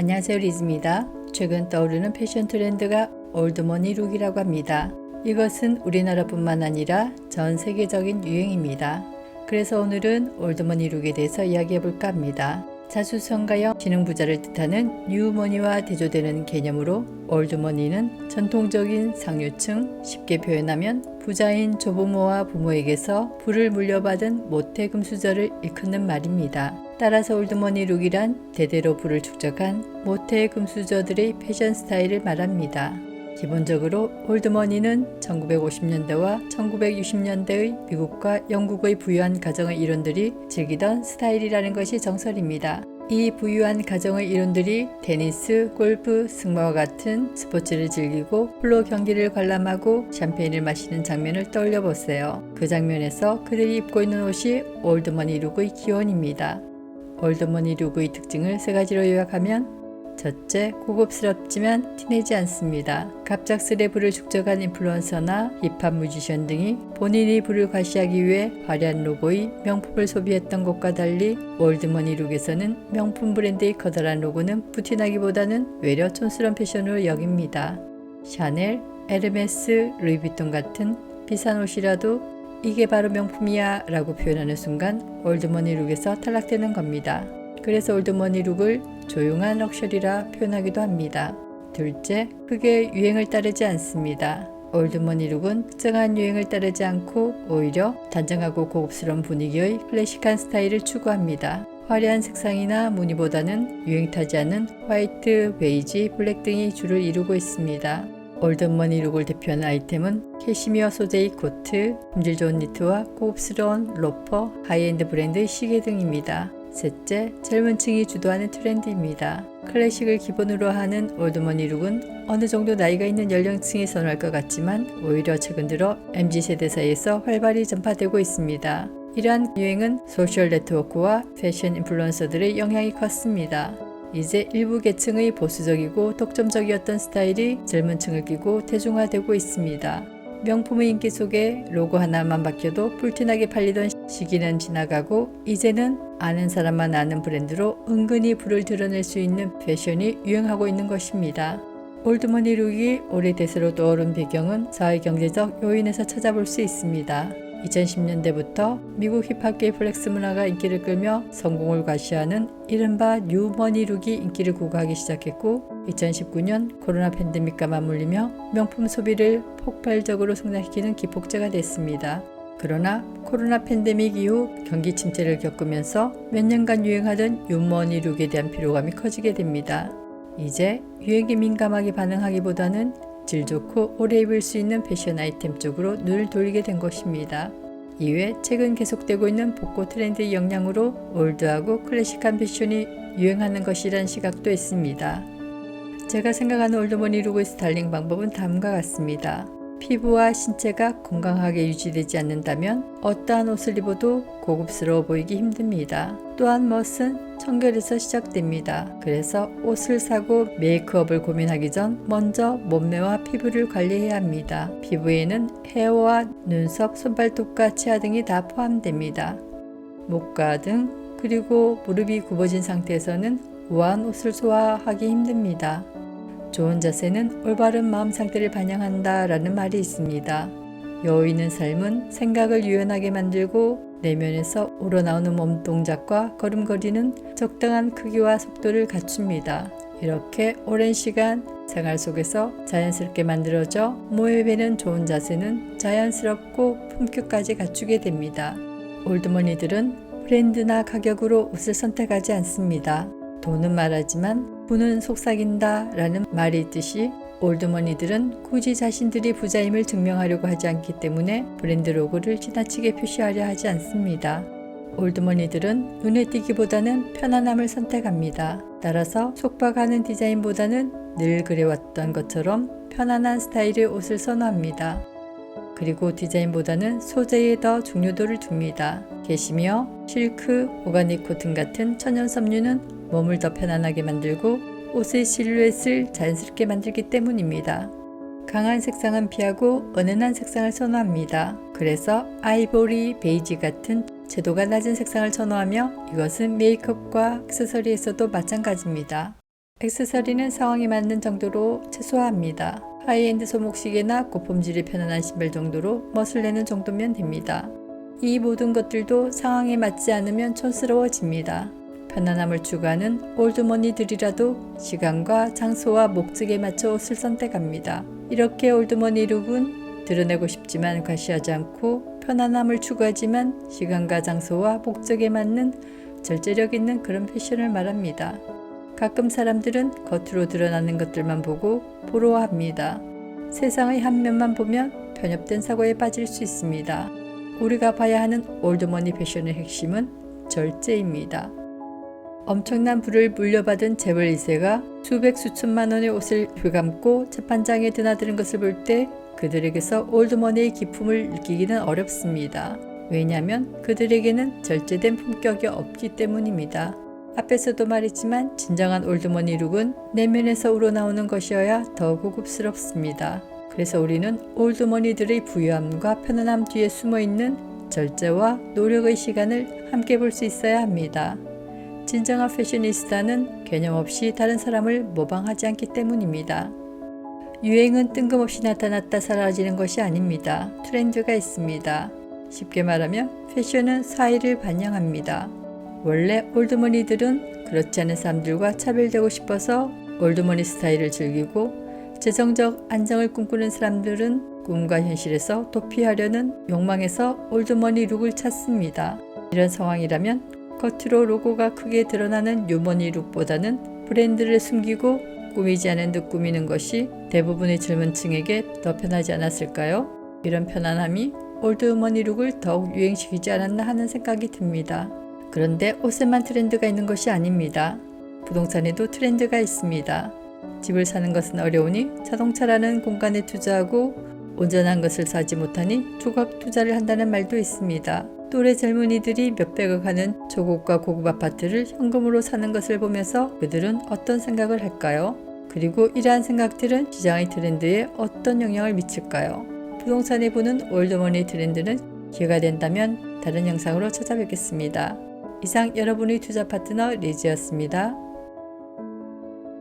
안녕하세요, 리즈입니다. 최근 떠오르는 패션 트렌드가 올드머니 룩이라고 합니다. 이것은 우리나라뿐만 아니라 전 세계적인 유행입니다. 그래서 오늘은 올드머니 룩에 대해서 이야기해 볼까 합니다. 자수성가형 지능부자를 뜻하는 뉴머니와 대조되는 개념으로 올드머니는 전통적인 상류층, 쉽게 표현하면 부자인 조부모와 부모에게서 부를 물려받은 모태금수저를 일컫는 말입니다. 따라서 올드머니 룩이란 대대로 부를 축적한 모태금수저들의 패션 스타일을 말합니다. 기본적으로 올드머니는 1950년대와 1960년대의 미국과 영국의 부유한 가정의 일원들이 즐기던 스타일이라는 것이 정설입니다. 이 부유한 가정의 일원들이 테니스, 골프, 승마와 같은 스포츠를 즐기고 폴로 경기를 관람하고 샴페인을 마시는 장면을 떠올려 보세요. 그 장면에서 그들이 입고 있는 옷이 올드머니 룩의 기원입니다. 올드머니 룩의 특징을 세 가지로 요약하면 첫째, 고급스럽지만 티내지 않습니다. 갑작스레 부를 축적한 인플루언서나 힙합 뮤지션 등이 본인이 부를 과시하기 위해 화려한 로고의 명품을 소비했던 것과 달리 올드머니 룩에서는 명품 브랜드의 커다란 로고는 부티나기보다는 외려 촌스러운 패션으로 여깁니다. 샤넬, 에르메스, 루이비통 같은 비싼 옷이라도 이게 바로 명품이야 라고 표현하는 순간 올드머니 룩에서 탈락되는 겁니다. 그래서 올드머니 룩을 조용한 럭셔리라 표현하기도 합니다. 둘째, 크게 유행을 따르지 않습니다. 올드머니 룩은 특정한 유행을 따르지 않고 오히려 단정하고 고급스러운 분위기의 클래식한 스타일을 추구합니다. 화려한 색상이나 무늬보다는 유행 타지 않는 화이트, 베이지, 블랙 등이 주를 이루고 있습니다. 올드머니 룩을 대표하는 아이템은 캐시미어 소재의 코트, 품질 좋은 니트와 고급스러운 로퍼, 하이엔드 브랜드의 시계 등입니다. 셋째, 젊은 층이 주도하는 트렌드입니다. 클래식을 기본으로 하는 올드머니 룩은 어느 정도 나이가 있는 연령층이 선호할 것 같지만 오히려 최근 들어 MZ세대 사이에서 활발히 전파되고 있습니다. 이러한 유행은 소셜 네트워크와 패션 인플루언서들의 영향이 컸습니다. 이제 일부 계층의 보수적이고 독점적이었던 스타일이 젊은 층을 끼고 대중화되고 있습니다. 명품의 인기 속에 로고 하나만 바뀌어도 불티나게 팔리던 시기는 지나가고 이제는 아는 사람만 아는 브랜드로 은근히 부를 드러낼 수 있는 패션이 유행하고 있는 것입니다. 올드머니 룩이 올해 대세로 떠오른 배경은 사회경제적 요인에서 찾아볼 수 있습니다. 2010년대부터 미국 힙합계의 플렉스 문화가 인기를 끌며 성공을 과시하는 이른바 뉴머니 룩이 인기를 구가하기 시작했고 2019년 코로나 팬데믹과 맞물리며 명품 소비를 폭발적으로 성장시키는 기폭제가 됐습니다. 그러나 코로나 팬데믹 이후 경기 침체를 겪으면서 몇 년간 유행하던 뉴머니 룩에 대한 피로감이 커지게 됩니다. 이제 유행에 민감하게 반응하기보다는 질 좋고 오래 입을 수 있는 패션 아이템 쪽으로 눈을 돌리게 된 것입니다. 이외 최근 계속되고 있는 복고 트렌드의 영향으로 올드하고 클래식한 패션이 유행하는 것이란 시각도 있습니다. 제가 생각하는 올드머니 룩의 스타일링 방법은 다음과 같습니다. 피부와 신체가 건강하게 유지되지 않는다면 어떠한 옷을 입어도 고급스러워 보이기 힘듭니다. 또한 멋은 청결에서 시작됩니다. 그래서 옷을 사고 메이크업을 고민하기 전 먼저 몸매와 피부를 관리해야 합니다. 피부에는 헤어와 눈썹, 손발톱과 치아 등이 다 포함됩니다. 목과 등 그리고 무릎이 굽어진 상태에서는 우아한 옷을 소화하기 힘듭니다. 좋은 자세는 올바른 마음 상태를 반영한다 라는 말이 있습니다. 여유 있는 삶은 생각을 유연하게 만들고 내면에서 우러나오는 몸 동작과 걸음걸이는 적당한 크기와 속도를 갖춥니다. 이렇게 오랜 시간 생활 속에서 자연스럽게 만들어져 몸에 배는 좋은 자세는 자연스럽고 품격까지 갖추게 됩니다. 올드머니들은 브랜드나 가격으로 옷을 선택하지 않습니다. 돈은 말하지만 부는 속삭인다 라는 말이 있듯이 올드머니들은 굳이 자신들이 부자임을 증명하려고 하지 않기 때문에 브랜드 로고를 지나치게 표시하려 하지 않습니다. 올드머니들은 눈에 띄기보다는 편안함을 선택합니다. 따라서 속박하는 디자인보다는 늘 그래왔던 것처럼 편안한 스타일의 옷을 선호합니다. 그리고 디자인보다는 소재에 더 중요도를 둡니다. 캐시미어, 실크, 오가닉 코튼 같은 천연 섬유는 몸을 더 편안하게 만들고 옷의 실루엣을 자연스럽게 만들기 때문입니다. 강한 색상은 피하고 은은한 색상을 선호합니다. 그래서 아이보리, 베이지 같은 채도가 낮은 색상을 선호하며 이것은 메이크업과 액세서리에서도 마찬가지입니다. 액세서리는 상황에 맞는 정도로 최소화합니다. 하이엔드 소목시계나 고품질이 편안한 신발 정도로 멋을 내는 정도면 됩니다. 이 모든 것들도 상황에 맞지 않으면 촌스러워집니다. 편안함을 추구하는 올드머니들이라도 시간과 장소와 목적에 맞춰 옷을 선택합니다. 이렇게 올드머니 룩은 드러내고 싶지만 과시하지 않고 편안함을 추구하지만 시간과 장소와 목적에 맞는 절제력 있는 그런 패션을 말합니다. 가끔 사람들은 겉으로 드러나는 것들만 보고 부러워합니다. 세상의 한 면만 보면 편협된 사고에 빠질 수 있습니다. 우리가 봐야 하는 올드머니 패션의 핵심은 절제입니다. 엄청난 부를 물려받은 재벌 2세가 수백 수천만 원의 옷을 휘감고 재판장에 드나드는 것을 볼 때 그들에게서 올드머니의 기품을 느끼기는 어렵습니다. 왜냐하면 그들에게는 절제된 품격이 없기 때문입니다. 앞에서도 말했지만 진정한 올드머니 룩은 내면에서 우러나오는 것이어야 더 고급스럽습니다. 그래서 우리는 올드머니들의 부유함과 편안함 뒤에 숨어있는 절제와 노력의 시간을 함께 볼 수 있어야 합니다. 진정한 패셔니스타는 개념 없이 다른 사람을 모방하지 않기 때문입니다. 유행은 뜬금없이 나타났다 사라지는 것이 아닙니다. 트렌드가 있습니다. 쉽게 말하면 패션은 사회를 반영합니다. 원래 올드머니들은 그렇지 않은 사람들과 차별되고 싶어서 올드머니 스타일을 즐기고 재정적 안정을 꿈꾸는 사람들은 꿈과 현실에서 도피하려는 욕망에서 올드머니 룩을 찾습니다. 이런 상황이라면 겉으로 로고가 크게 드러나는 뉴머니 룩보다는 브랜드를 숨기고 꾸미지 않은 듯 꾸미는 것이 대부분의 젊은 층에게 더 편하지 않았을까요? 이런 편안함이 올드머니 룩을 더욱 유행시키지 않았나 하는 생각이 듭니다. 그런데 옷에만 트렌드가 있는 것이 아닙니다. 부동산에도 트렌드가 있습니다. 집을 사는 것은 어려우니 자동차라는 공간에 투자하고 온전한 것을 사지 못하니 조각 투자를 한다는 말도 있습니다. 또래 젊은이들이 몇백억 하는 조국과 고급 아파트를 현금으로 사는 것을 보면서 그들은 어떤 생각을 할까요? 그리고 이러한 생각들은 시장의 트렌드에 어떤 영향을 미칠까요? 부동산에 보는 올드머니 트렌드는 기회가 된다면 다른 영상으로 찾아뵙겠습니다. 이상 여러분의 투자 파트너 리지였습니다.